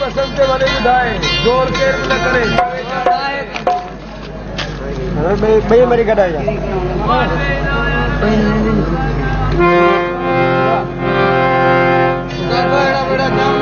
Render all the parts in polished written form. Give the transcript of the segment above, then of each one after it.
पसंद से वाले विधाए जोर के न करे भैया मेरी कटाई बड़ा काम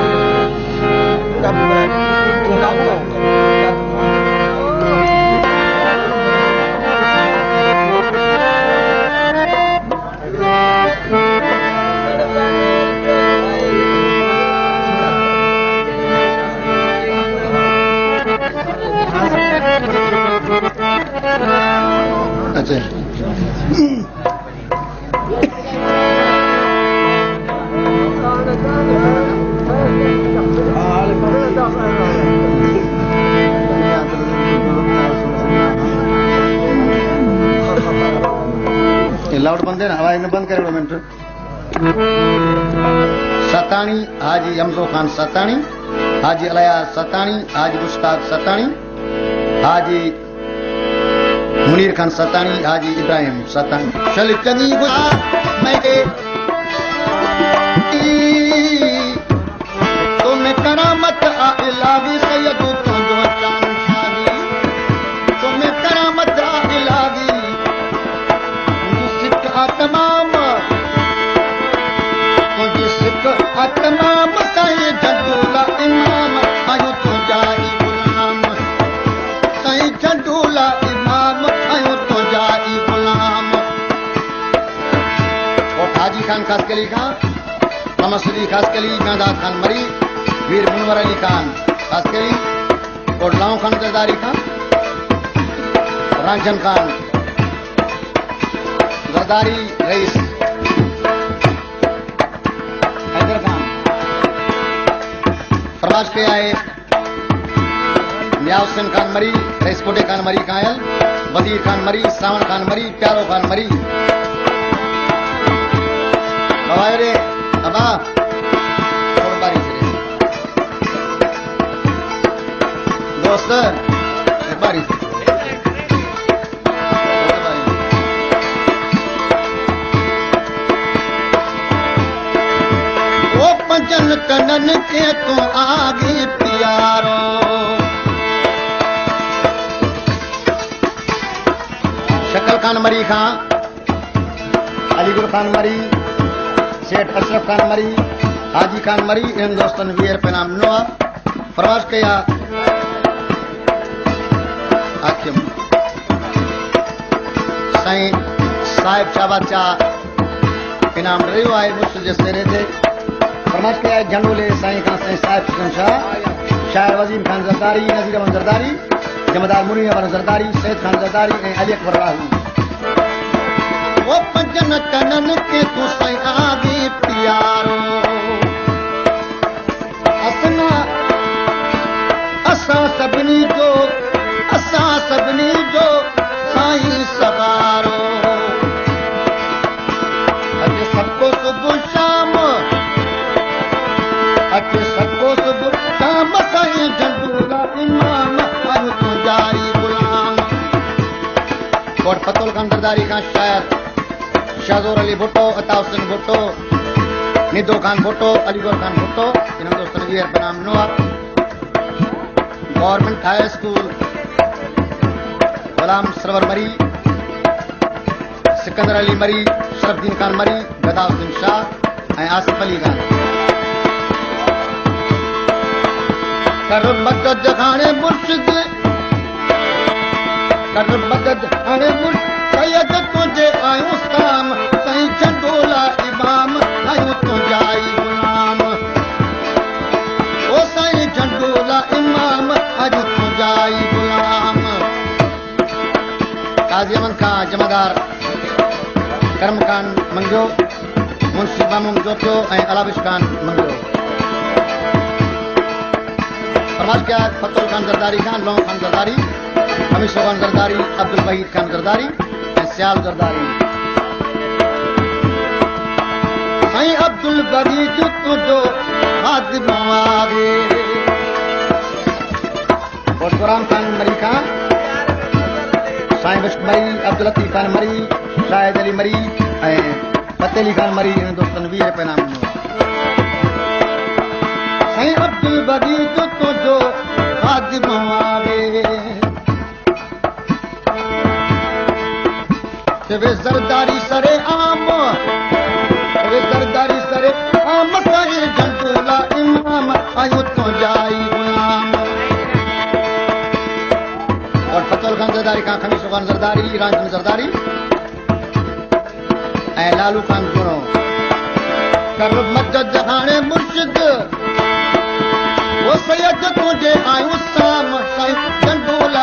अच्छा लाउड बंद है ना आवाज ने बंद करे मिनट सतानी हाजी हमजो खान सतानी हाजी अलया सतानी हाजी मुश्ताक सतानी हाजी मुनीर खान सतानी हाजी इब्राहिम सतानी चल चंगी मैं तुम्हें करामत इलाही सैयद तुझो चांद शादी तुम्हें करामत इलाही सिख तमाम तुझी सिख तमाम साईं झंडूला इमाम आयो तुझाई गुलाम साईं झंडूला इमाम आयो तुझाई गुलाम और हाजी खान खासकली खां मसली खासकली गांदाद खान मरी वीर मुनवर अली खान खासकली और लाओ खान जरदारी खां रांझन खान जरदारी रईस हैदर खान प्रवास पे आए मियां हुसैन खान मरी रईस कोटे खान मरी कायल वजीर खान मरी सावन खान मरी प्यारो खान मरी रे अबा बारी से दोस्त बारी से वो पंजन कनन के तो आगे प्यारो शक्ल खान मरी खां अलीगुर खान मरी सेठ अशरफ खान मरी हाजी खान मरी इन दोस्तन वीर पे नाम नोआ प्रवास किया आखिम साईं साहिब शाबाचा इनाम रहियो आहे मुझसे जैसे रहे थे प्रवास किया झंडोले साईं खान साईं साहिब हुसैन शाह शायर वजीम खान जरदारी नजीर अहमद जरदारी जमदार मुनी अहमद जरदारी सैयद खान जरदारी अली अकबर राहू वो पंजन कनन के तो साईं आगे प्यारो असना असा सभिनी जो साईं सवारो अच सबको सुबुह शाम अच सबको सुबुह शाम साईं झंडूला इमाम आयो तुझाई गुलाम और फतुल खान जरदारी खां शायर शाहजोर अली भुट्टो अता हुसैन भुट्टो निदो खान भुट्टो अलीगढ़ खान भुट्टो इन दोस्तों वीर बनाम नोआ गवर्नमेंट हाई स्कूल गुलाम सरवर मरी सिकंदर अली मरी शरफुद्दीन खान मरी गदा हुसैन शाह और आसिफ अली खान कर मदद खाने मुर्शिद कर मदद खाने मुर्शिद सैयद तुझे आयो काम साईं झंडोला इमाम आयो तुझाई गुलाम ओ साईं झंडोला इमाम आयो तुझाई गुलाम काजी अमन खान जमादार करम खान मंगो मुंशी मामूम जोतो ऐं अलाविश खान मंगो फरमाश किया फतुल खान जरदारी खान लोह खान जरदारी हमीशा खान जरदारी अब्दुल वहीद खान जरदारी सियाल जरदारी साईं अब्दुल वहीद तुझो हाजिर आगे और गुलाम खान मरी खां साईं बिश्क मरी अब्दुल लतीफ खान मरी शाहिद अली मरी ऐं फतेह फतेह अली खान मरी इन दोस्तन 20 रुपए नाम ॾिनो साईं अब्दुल बदी जो तुंहिंजो खादिम आवे वे ज़रदारी सरे आम वे ज़रदारी सरे आम साईं झंडोला इमाम आयो तो जाई गुलाम और फतेह खान ज़रदारी खां खमीस खान ज़रदारी राजन ज़रदारी ऐं लालू खान गुणो कर मदद हाणे मुर्शिद वो सैयद तुंहिंजे आयूं साम साईं झंडोला